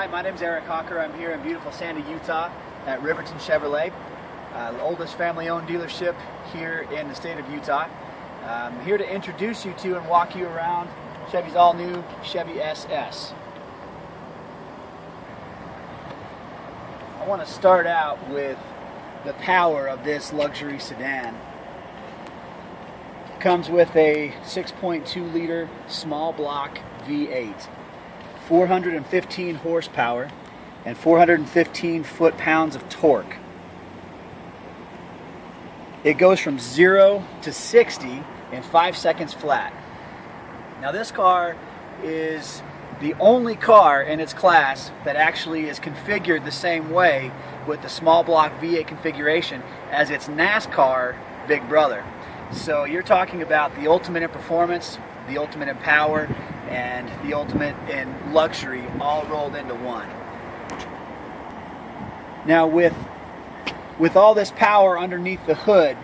Hi, my name's Eric Hawker. I'm here in beautiful Sandy, Utah at Riverton Chevrolet, the oldest family-owned dealership here in the state of Utah. I'm here to introduce you to and walk you around Chevy's all-new Chevy SS. I want to start out with the power of this luxury sedan. It comes with a 6.2 liter small block V8. 415 horsepower and 415 foot-pounds of torque. It goes from 0 to 60 in 5 seconds flat. Now this car is the only car in its class that actually is configured the same way with the small block V8 configuration as its NASCAR big brother. So you're talking about the ultimate in performance, the ultimate in power, and the ultimate in luxury all rolled into one. Now with all this power underneath the hood,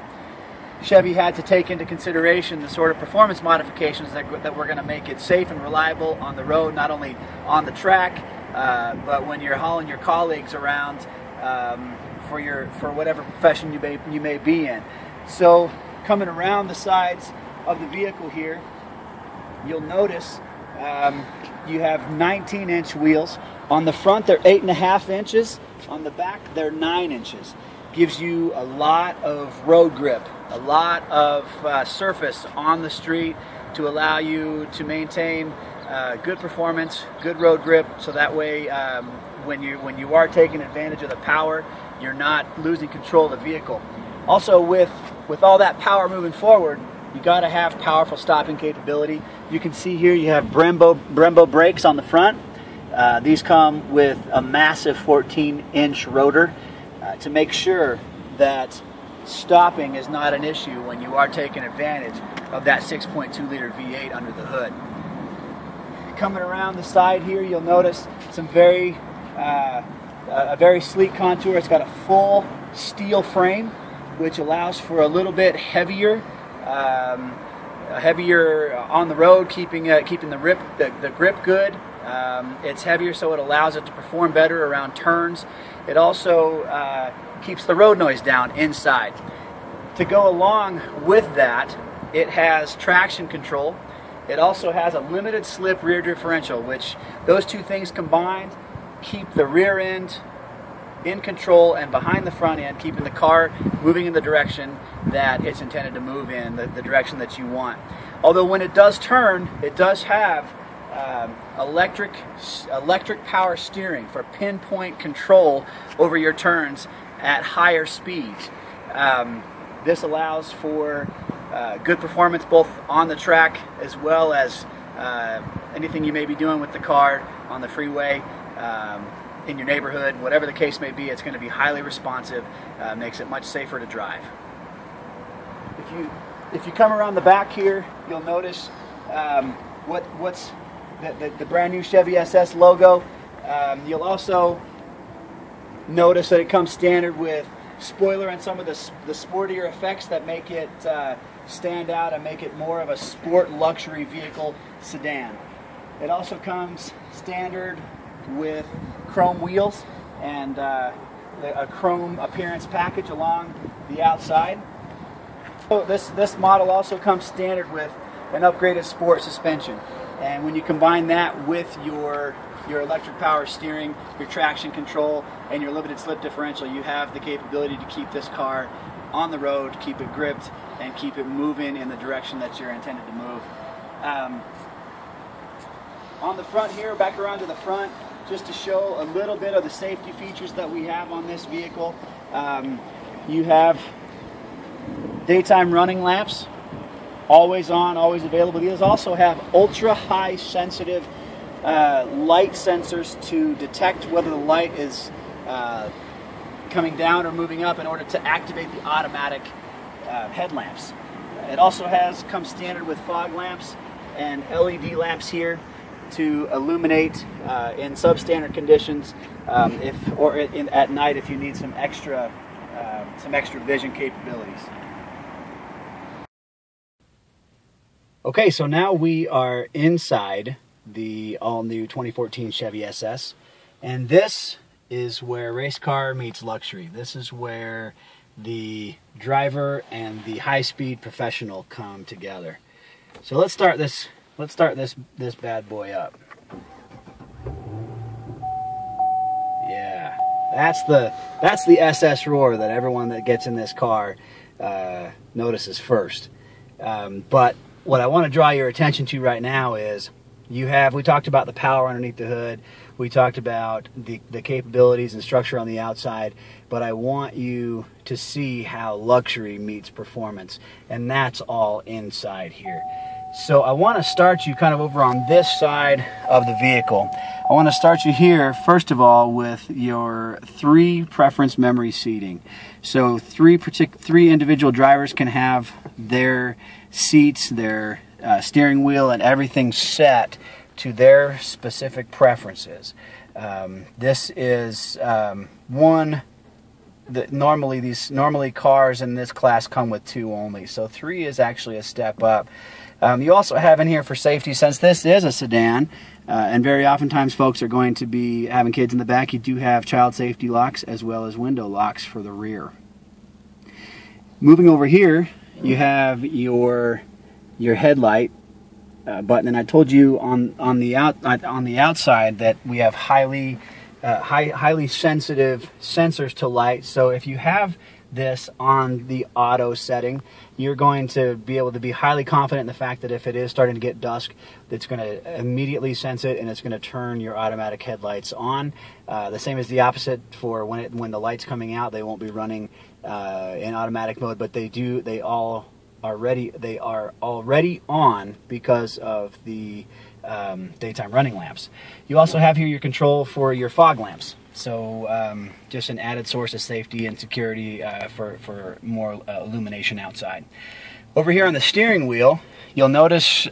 Chevy had to take into consideration the sort of performance modifications that were going to make it safe and reliable on the road, not only on the track, but when you're hauling your colleagues around for whatever profession you may be in. So coming around the sides of the vehicle here, you'll notice you have 19-inch wheels. On the front, they're 8.5 inches. On the back, they're 9 inches. Gives you a lot of road grip, a lot of surface on the street to allow you to maintain good performance, good road grip, so that way when you are taking advantage of the power, you're not losing control of the vehicle. Also, with all that power moving forward, you got to have powerful stopping capability. You can see here you have Brembo brakes on the front. These come with a massive 14-inch rotor to make sure that stopping is not an issue when you are taking advantage of that 6.2 liter V8 under the hood. Coming around the side here, you'll notice some a very sleek contour. It's got a full steel frame, which allows for a little bit heavier on the road, keeping the grip good. It's heavier, so it allows it to perform better around turns. It also keeps the road noise down inside. To go along with that, it has traction control. It also has a limited slip rear differential, which those two things combined keep the rear end in control and behind the front end, keeping the car moving in the direction that it's intended to move in, the direction that you want. Although when it does turn, it does have electric power steering for pinpoint control over your turns at higher speeds. This allows for good performance both on the track as well as anything you may be doing with the car on the freeway, in your neighborhood, whatever the case may be. It's going to be highly responsive, makes it much safer to drive. If you come around the back here, you'll notice what's the brand new Chevy SS logo. You'll also notice that it comes standard with spoiler and some of the sportier effects that make it stand out and make it more of a sport luxury vehicle sedan. It also comes standard with chrome wheels and a chrome appearance package along the outside. So this model also comes standard with an upgraded sport suspension, and when you combine that with your electric power steering, your traction control, and your limited slip differential, you have the capability to keep this car on the road, keep it gripped, and keep it moving in the direction that you're intended to move. On the front here, back around to the front, just to show a little bit of the safety features that we have on this vehicle. You have daytime running lamps, always on, always available. These also have ultra high sensitive light sensors to detect whether the light is coming down or moving up in order to activate the automatic headlamps. It also comes standard with fog lamps and LED lamps here to illuminate in substandard conditions, at night if you need some extra vision capabilities. Okay, so now we are inside the all-new 2014 Chevy SS, And this is where race car meets luxury. This is where the driver and the high-speed professional come together. So let's start this bad boy up. Yeah, that's the SS roar that everyone that gets in this car notices first. But what I want to draw your attention to right now is we talked about the power underneath the hood. We talked about the capabilities and structure on the outside, but I want you to see how luxury meets performance, and that's all inside here. So I want to start you kind of over on this side of the vehicle. I want to start you here, first of all, with your 3 preference memory seating. So three individual drivers can have their seats, their steering wheel, and everything set to their specific preferences. This is one that normally cars in this class come with 2 only, so 3 is actually a step up. You also have in here for safety, since this is a sedan, and very oftentimes folks are going to be having kids in the back, you do have child safety locks as well as window locks for the rear. Moving over here, you have your headlight button, and I told you on the outside that we have highly sensitive sensors to light. So if you have this on the auto setting, you're going to be able to be highly confident in the fact that if it is starting to get dusk, it's going to immediately sense it and it's going to turn your automatic headlights on. The same as the opposite for when the light's coming out, they won't be running in automatic mode, but they are already on because of the daytime running lamps. You also have here your control for your fog lamps. So just an added source of safety and security for more illumination outside. Over here on the steering wheel, you'll notice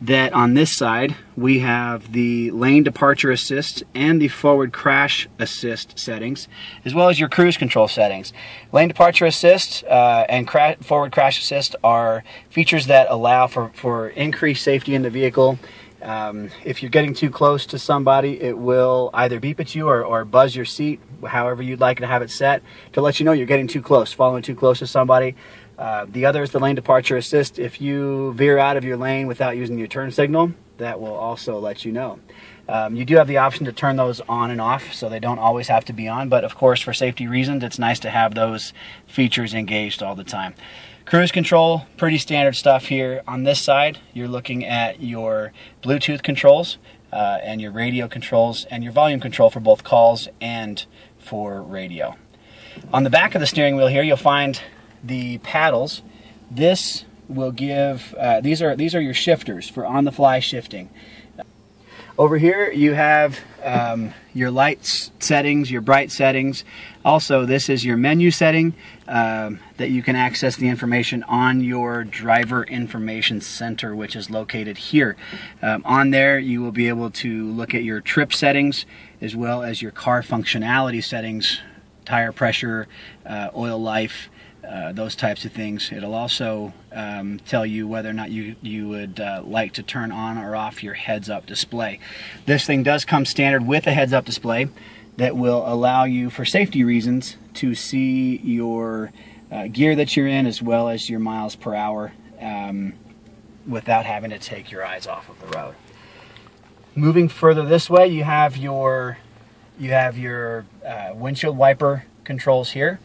that on this side we have the lane departure assist and the forward crash assist settings, as well as your cruise control settings. Lane departure assist and forward crash assist are features that allow for increased safety in the vehicle. If you're getting too close to somebody, it will either beep at you or buzz your seat, however you'd like to have it set, to let you know you're getting too close, following too close to somebody. The other is the lane departure assist. If you veer out of your lane without using your turn signal, that will also let you know. You do have the option to turn those on and off, so they don't always have to be on, but of course for safety reasons it's nice to have those features engaged all the time. Cruise control, pretty standard stuff here. On this side, you're looking at your Bluetooth controls and your radio controls and your volume control for both calls and for radio. On the back of the steering wheel here, you'll find the paddles. This will give, these are your shifters for on-the-fly shifting. Over here you have your lights settings, your bright settings. Also, this is your menu setting that you can access the information on your driver information center, which is located here. On there you will be able to look at your trip settings as well as your car functionality settings, tire pressure, oil life, those types of things. It'll also tell you whether or not you would like to turn on or off your heads-up display. This thing does come standard with a heads-up display that will allow you, for safety reasons, to see your gear that you're in as well as your miles per hour without having to take your eyes off of the road. Moving further this way, you have your windshield wiper controls here,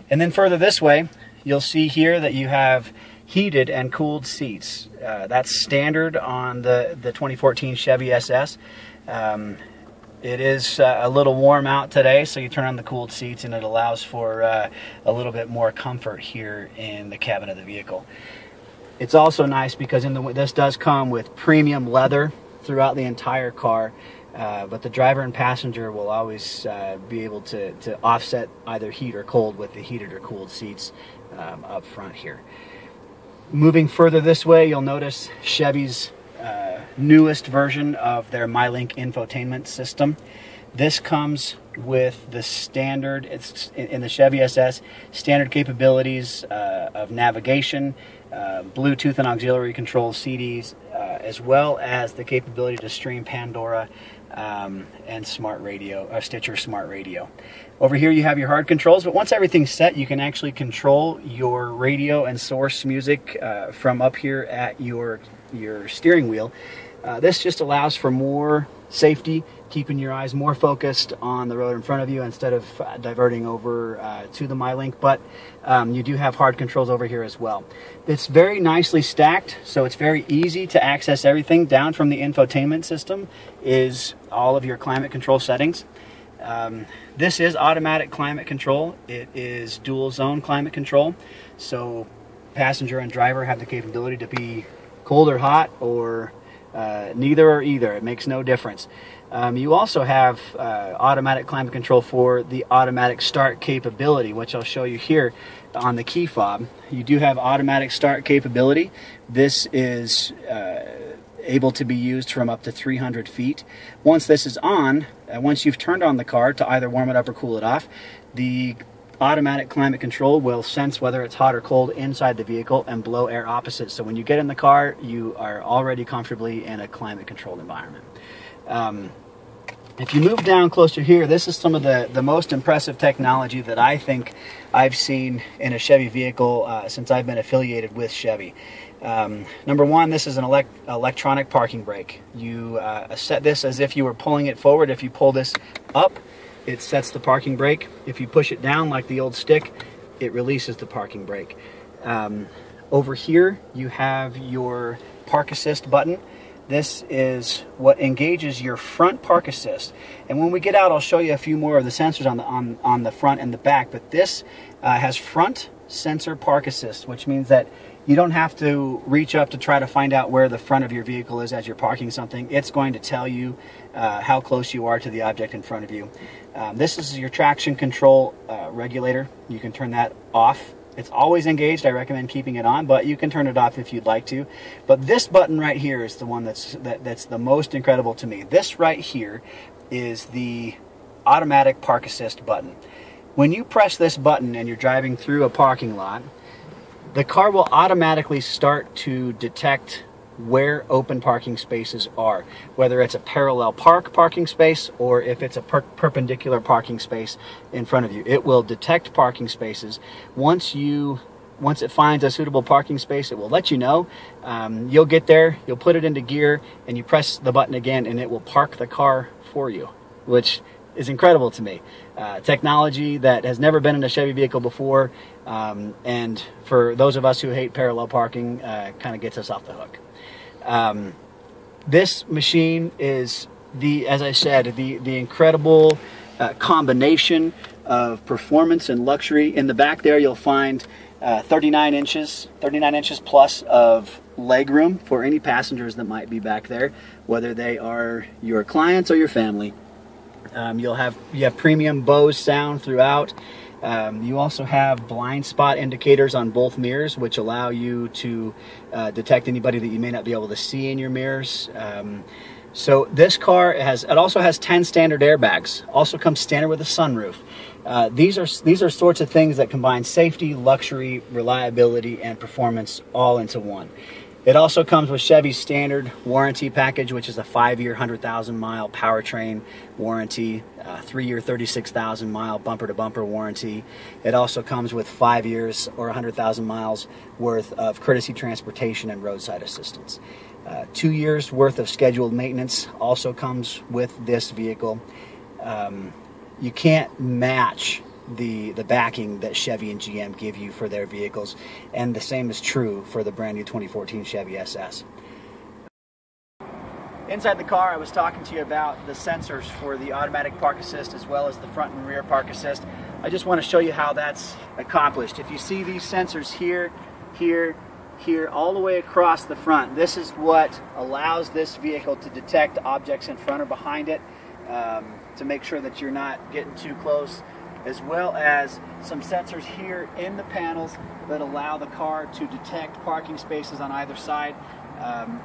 and then further this way you'll see here that you have heated and cooled seats. That's standard on the 2014 Chevy SS. It is a little warm out today, so you turn on the cooled seats and it allows for a little bit more comfort here in the cabin of the vehicle. It's also nice because this does come with premium leather throughout the entire car. But the driver and passenger will always be able to offset either heat or cold with the heated or cooled seats up front here. Moving further this way, you'll notice Chevy's newest version of their MyLink infotainment system. This comes with the standard, it's in the Chevy SS, standard capabilities of navigation, Bluetooth and auxiliary control, CDs, as well as the capability to stream Pandora and Smart Radio, or Stitcher Smart Radio. Over here you have your hard controls, but once everything's set, you can actually control your radio and source music from up here at your steering wheel. This just allows for more safety, keeping your eyes more focused on the road in front of you instead of diverting over to the MyLink, but you do have hard controls over here as well. It's very nicely stacked, so it's very easy to access everything. Down from the infotainment system is all of your climate control settings. This is automatic climate control. It is dual zone climate control, so passenger and driver have the capability to be cold or hot, or neither or either. It makes no difference. You also have automatic climate control for the automatic start capability, which I'll show you here on the key fob. You do have automatic start capability. This is able to be used from up to 300 feet. Once this is on, once you've turned on the car to either warm it up or cool it off, the automatic climate control will sense whether it's hot or cold inside the vehicle and blow air opposite. So when you get in the car, you are already comfortably in a climate controlled environment. If you move down closer here, this is some of the most impressive technology that I think I've seen in a Chevy vehicle since I've been affiliated with Chevy. Number one, this is an electronic parking brake. You set this as if you were pulling it forward. If you pull this up, it sets the parking brake. If you push it down like the old stick, it releases the parking brake. Over here, you have your park assist button. This is what engages your front park assist. And when we get out, I'll show you a few more of the sensors on the front and the back. But this has front sensor park assist, which means that you don't have to reach up to try to find out where the front of your vehicle is as you're parking something. It's going to tell you how close you are to the object in front of you. This is your traction control regulator. You can turn that off. It's always engaged. I recommend keeping it on, but you can turn it off if you'd like to. But this button right here is the one that's the most incredible to me. This right here is the automatic park assist button. When you press this button and you're driving through a parking lot, the car will automatically start to detect where open parking spaces are, whether it's a parallel parking space or if it's a perpendicular parking space in front of you. It will detect parking spaces. Once it finds a suitable parking space, it will let you know. You'll get there, you'll put it into gear, and you press the button again, and it will park the car for you, which is incredible to me. Technology that has never been in a Chevy vehicle before, and for those of us who hate parallel parking, kind of gets us off the hook. This machine is as I said, the incredible combination of performance and luxury. In the back there, you'll find 39 inches plus of leg room for any passengers that might be back there, whether they are your clients or your family. You have premium Bose sound throughout. You also have blind spot indicators on both mirrors, which allow you to detect anybody that you may not be able to see in your mirrors. So this car also has 10 standard airbags. Also comes standard with a sunroof. These are sorts of things that combine safety, luxury, reliability, and performance all into one. It also comes with Chevy's standard warranty package, which is a 5-year, 100,000-mile powertrain warranty, 3-year, 36,000-mile bumper-to-bumper warranty. It also comes with 5 years or 100,000 miles worth of courtesy transportation and roadside assistance. 2 years worth of scheduled maintenance also comes with this vehicle. You can't match the backing that Chevy and GM give you for their vehicles, and the same is true for the brand new 2014 Chevy SS. Inside the car, I was talking to you about the sensors for the automatic park assist as well as the front and rear park assist. I just want to show you how that's accomplished. If you see these sensors here, all the way across the front, this is what allows this vehicle to detect objects in front or behind it, to make sure that you're not getting too close, as well as some sensors here in the panels that allow the car to detect parking spaces on either side,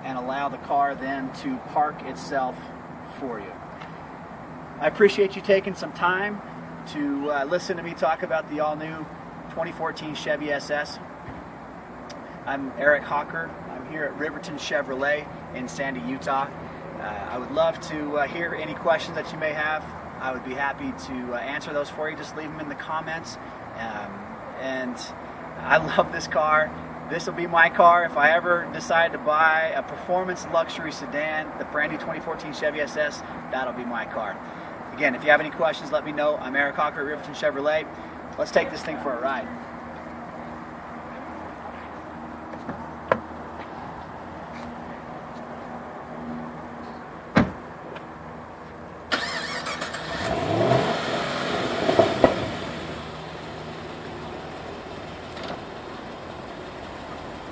and allow the car then to park itself for you. I appreciate you taking some time to listen to me talk about the all-new 2014 Chevy SS. I'm Eric Hawker. I'm here at Riverton Chevrolet in Sandy, Utah. I would love to hear any questions that you may have. I would be happy to answer those for you. Just leave them in the comments. And I love this car. This will be my car if I ever decide to buy a performance luxury sedan, the brand new 2014 Chevy SS. That'll be my car. Again, if you have any questions, let me know. I'm Eric Hawker at Riverton Chevrolet. Let's take this thing for a ride.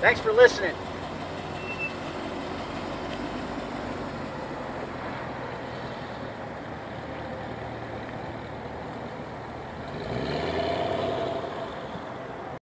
Thanks for listening.